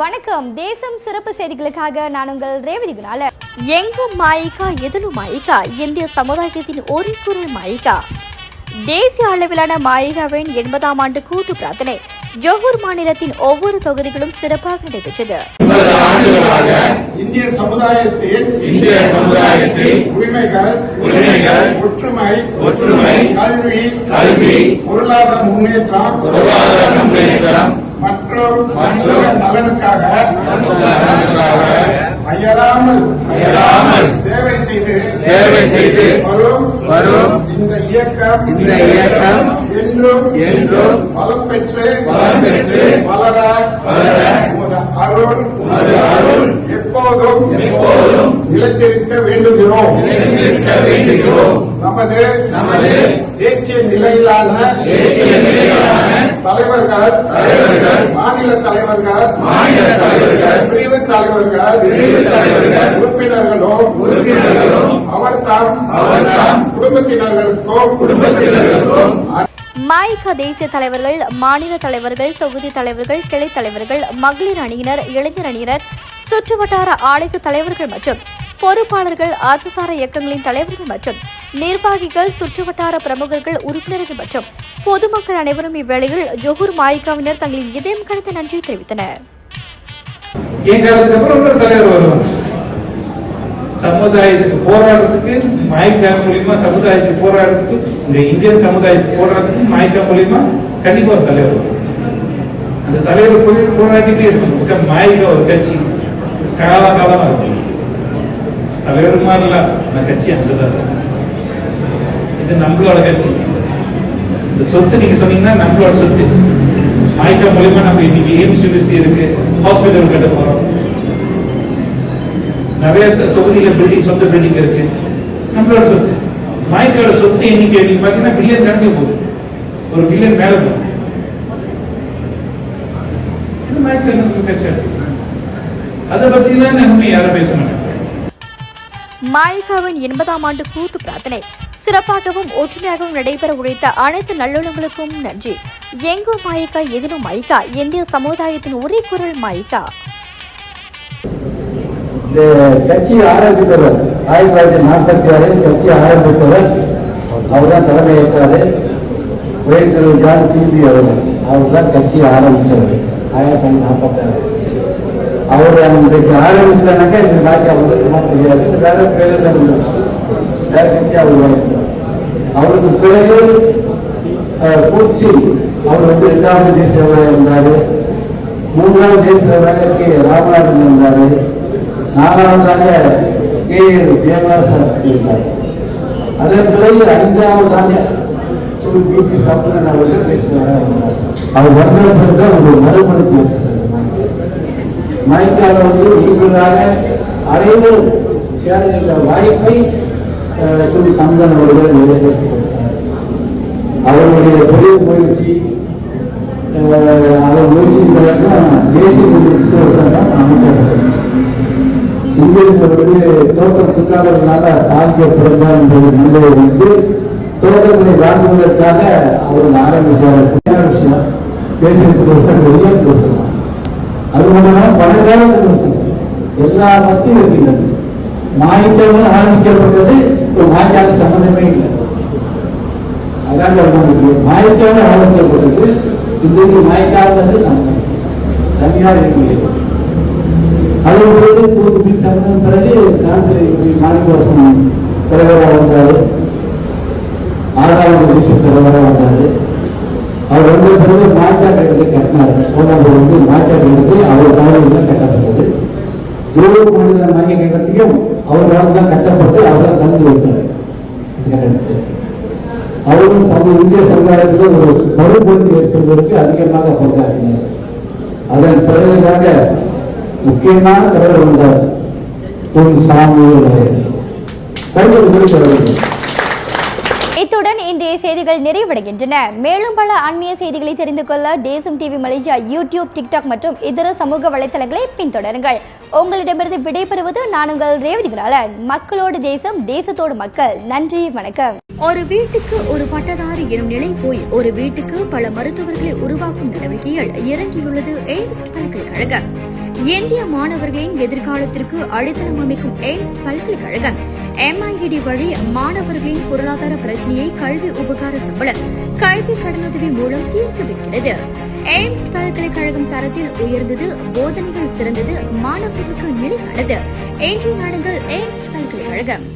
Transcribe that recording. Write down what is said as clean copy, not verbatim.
வணக்கம். தேசம் சிறப்பு செய்திகளுக்காக நான் உங்கள் ரேவதி குணால. எங்கும் மாயிகா எதிலும் மாயிகா, இந்திய சமுதாயத்தின் ஒரு குரல் மாயிகா. தேசிய அளவிலான மாயிகாவின் 80ஆம் ஆண்டு கூட்டு பிரார்த்தனை ஜோஹர் மாநிலத்தின் ஒவ்வொரு தொகுதிகளும் சிறப்பாக நடைபெற்றது. இந்திய சமுதாயத்தின் உரிமைகள், ஒற்றுமை, கல்வி, பொருளாதார முன்னேற்றம் மற்றும் நலனுக்காக அயராமல் சேவை செய்து வரும் இந்த இயக்கம் என்றும் வளம் பெற்று வளர அருள் எப்போதும் நிலைத்திருக்க வேண்டுகிறோம். நமது தேசிய நிலையிலான தலைவர்கள், மாநில தலைவர்கள், பிரிவு தலைவர்கள், உறுப்பினர்களும் அவர்தாம் குடும்பத்தினர்களுக்கும் மாயிகா தேசிய தலைவர்கள், மாநில தலைவர்கள், தொகுதி தலைவர்கள், கிளை தலைவர்கள், மகளிர் அணியினர், இளைஞர் அணியினர், சுற்றுவட்டார ஆலைக்கு தலைவர்கள் மற்றும் பொறுப்பாளர்கள், அரசுசார இயக்கங்களின் தலைவர்கள் மற்றும் நிர்வாகிகள், சுற்றுவட்டார பிரமுகர்கள், உறுப்பினர்கள் மற்றும் பொதுமக்கள் அனைவரும் இவ்வேளையில் ஜோஹர் மாயிகாவினர் தங்களின் இதயம் கணித்த நன்றி தெரிவித்தனர். சமுதாயத்துக்கு போராடுறதுக்கு மாயிகா மூலியமா, சமுதாயத்துக்கு போராடுறதுக்கு, இந்த இந்தியன் சமுதாயத்துக்கு போராடுறதுக்கு மாயிகா மூலியமா கண்டிப்பா ஒரு தலைவர் வரும். அந்த தலைவர் போராடிட்டே இருக்கும். மாயிகா ஒரு கட்சி காலகாலமா இருக்கும். தலைவர் மாதிரில அந்த கட்சி அங்கதான். இது நம்மளோட கட்சி. இந்த சொத்து நீங்க சொன்னீங்கன்னா நம்மளோட சொத்து. மாயிகா மூலியமா நம்ம இன்னைக்கு எய்ம்ஸ் யூனிவர்சிட்டி இருக்கு, ஹாஸ்பிட்டல் கட்ட போறோம், நிறைய தொகுதியில பில்டிங், சொந்த பில்டிங் இருக்கு, நம்மளோட சொத்து. மாயிக்காவோட சொத்து எண்ணிக்கை பாத்தீங்கன்னா பில்லியன் கணக்கு போகுது, ஒரு பில்லியன் மேல போகுது. அதை பத்தி எல்லாம் நன்மை யாரும் பேச மாட்டாங்க. மாயிகாவின் 80ஆம் ஆண்டு கூட்டு பிரார்த்தனை சிறப்பாகவும் ஒற்றுமையாகவும் நடைபெற உழைத்த அனைத்து நல்லுள்ளங்களுக்கும் நன்றி. எங்கும் மாயிகா எதிலும் மாயிகா, இந்திய சமுதாயத்தின் ஒரே குரல் மாயிகா. இந்த கட்சி ஆரம்பித்தவர் 1946 கட்சி ஆரம்பித்தவர் அவர் தான் தலைமை ஏற்றாரு. திரு ஜான் டிபி அவர் தான் கட்சியை ஆரம்பித்தவர் 1946. அவர் இன்றைக்கு ஆரம்பிக்கலனாக்கா இந்த பாக்கி அவங்களுக்குமா தெரியாது. வேற பேரில் வேற கட்சி அவர் அவருக்கு பிறகு பூச்சி அவர் 2வது தேசிய தலைவராக இருந்தார். 3வது தேசிய தலைவராக கே ராமநாதன் இருந்தார். 4வதாக கே தேவராசன் இருந்தார். அதன் பிறகு 5வதாக பிபி சம்பந்தன் அவர்கள் தேசிய தலைவராக இருந்தார். அவர் வந்த பிறகுதான் ஒரு மறுபடுத்தி ஏற்பட்டது. மாயிக்காவில் ஈக்குவலாக அனைவரும் சேருகின்ற வாய்ப்பை திரு சம்பந்தன் அவர்கள் ஏற்படுத்தி கொடுத்தார். அவருடைய பெரிய முயற்சி, அவர் முயற்சியின் பிறகுதான் தேசிய அமைக்கப்பட்டது. இந்தியர்களுக்கு தோட்டம் தொழிலாளர்களாக பாதிக்கப்படுகிறார் என்பதை நிலையை வைத்து தோட்டங்களை வாங்குவதற்காக அவர் ஆரம்பிச்சார். விஷயம் தேசியத்துக்கு வெளியே பேசலாம். அது மட்டும் பழங்கால எல்லா வசதியும் இருக்கின்றது. மாயிக்காவில் ஆரம்பிக்கப்பட்டது ஒரு மாயிக்கால சம்பந்தமே இல்லை. அதான் மாயிக்காவில் ஆரம்பிக்கப்பட்டது. இன்றைக்கு மாயிக்காவது சம்பந்தம் தனியாக இருக்கிறது. அதன் பிறகு கூட்டு சம்பந்தம் பிறகு மாணிக்கவாசன் தலைவராக வந்தார். 6வது தேசிய தலைவராக வந்தார். அவர் வந்த பிறகு மாய்க்கா கட்டத்தை கட்டினார். போனபோது மாய்க்கா கட்டத்தை அவர் தலைமையில் தான் கட்டப்பட்டது. ஜோஹர் மாநில மாய்க்கா கட்டத்தையும் அவர்களால் தான் கட்டப்பட்டு அவரால் தந்து வைத்தார். கட்டணத்தை அவரும் இந்திய சமுதாயத்தில் ஒரு மறுபடுத்தி ஏற்படுவதற்கு அதிகமாக பங்காற்றினார். அதன் பிறகுதாக முக்கியமான தலைவர் வந்தார் சாமி. இத்துடன் இன்றைய செய்திகள் நிறைவடைகின்றன. மேலும் பல ஆன்மீக செய்திகளை தெரிந்து கொள்ள தேசம் டிவி மலேசியா யூடியூப், டிக்டாக் மற்றும் இதர சமூக வலைதளங்களை பின்தொடருங்கள். உங்களிடமிருந்து விடைபெறுவது நான் உங்கள் ரேவதி குணாலன். மக்களோடு தேசம், தேசத்தோடு மக்கள். நன்றி, வணக்கம். ஒரு வீட்டுக்கு ஒரு பட்டதாரி எனும் நிலை போய் ஒரு வீட்டுக்கு பல மருத்துவர்களை உருவாக்கும் நடவடிக்கையில் இறங்கியுள்ளது எய்ம்ஸ் பல்கலைக்கழகம். இந்திய மாணவர்களின் எதிர்காலத்திற்கு அடித்தளம் அமைக்கும் எய்ம்ஸ் பல்கலைக்கழகம் MIED வழி மாணவர்களின் பொருளாதார பிரச்சினையை கல்வி உபகார சம்பளம், கல்வி கடனுதவி மூலம் தீர்த்து வைக்கிறது. எய்ம்ஸ் பல்கலைக்கழகம் தரத்தில் உயர்ந்தது, போதனைகள் சிறந்தது, மாணவர்களுக்கு நிலையானது. இன்றைய நாடுகள் எய்ம்ஸ் பல்கலைக்கழகம்.